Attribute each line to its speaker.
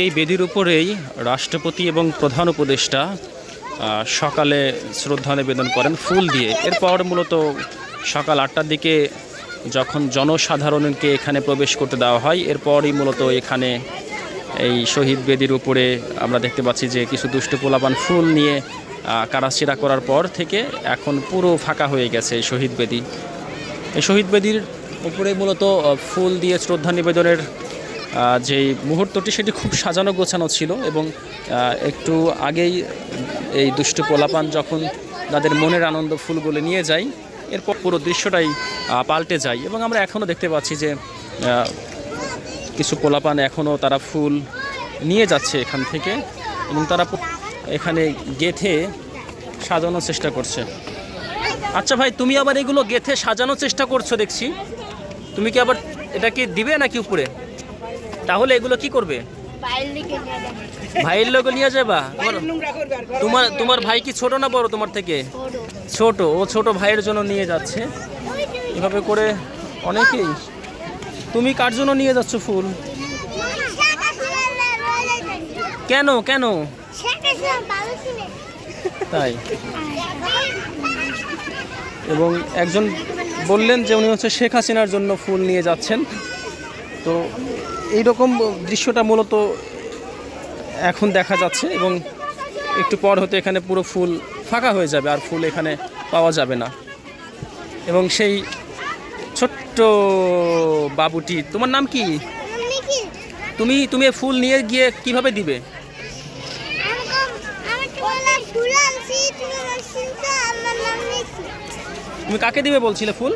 Speaker 1: এই বেদির উপরেই রাষ্ট্রপতি এবং প্রধান উপদেষ্টা সকালে শ্রদ্ধা নিবেদন করেন ফুল দিয়ে। এরপর মূলত সকাল 8টার দিকে যখন জনসাধারণকে এখানে প্রবেশ করতে দেওয়া হয়, এরপরই মূলত এখানে এই শহীদ বেদির উপরে আমরা দেখতে পাচ্ছি যে কিছু দুষ্ট পোলাপান ফুল নিয়ে কারাছিড়া করার পর থেকে এখন পুরো ফাঁকা হয়ে গেছে এই শহীদ বেদি। এই শহীদ বেদির উপরে মূলত ফুল দিয়ে শ্রদ্ধা নিবেদনের যেই মুহূর্তটি সেটি খুব সাজানো গোছানো ছিল এবং একটু আগেই এই দুষ্ট পোলাপান যখন তাদের মনের আনন্দ ফুলগুলো নিয়ে যায়, এরপর পুরো দৃশ্যটাই পাল্টে যায় এবং আমরা এখনও দেখতে পাচ্ছি যে কিছু পোলাপান এখনও তারা ফুল নিয়ে যাচ্ছে এখান থেকে এবং তারা এখানে গেঁথে সাজানোর চেষ্টা করছে। আচ্ছা ভাই, তুমি আবার এগুলো গেঁথে সাজানোর চেষ্টা করছো দেখছি, তুমি কি আবার এটাকে দিবে নাকি উপরে? তাহলে এগুলো কি করবে? ভাইয়ের লোক নিয়ে যাবা? তোমার ভাই কি ছোট না বড় তোমার থেকে? ছোট। ও ছোট ভাইয়ের জন্য নিয়ে যাচ্ছে এভাবে করে অনেকেই। তুমি কার জন্য নিয়ে যাচ্ছ ফুল? কেন কেন? তাই। এবং একজন বললেন যে উনি হচ্ছে শেখ হাসিনার জন্য ফুল নিয়ে যাচ্ছেন। তো এইরকম দৃশ্যটা মূলত এখন দেখা যাচ্ছে এবং একটু পর হতে এখানে পুরো ফুল ফাঁকা হয়ে যাবে, আর ফুল এখানে পাওয়া যাবে না। এবং সেই ছোট্ট বাবুটি, তোমার নাম কি? তুমি ফুল নিয়ে গিয়ে কিভাবে দিবে? তুমি কাকে দিবে বলছিলে ফুল?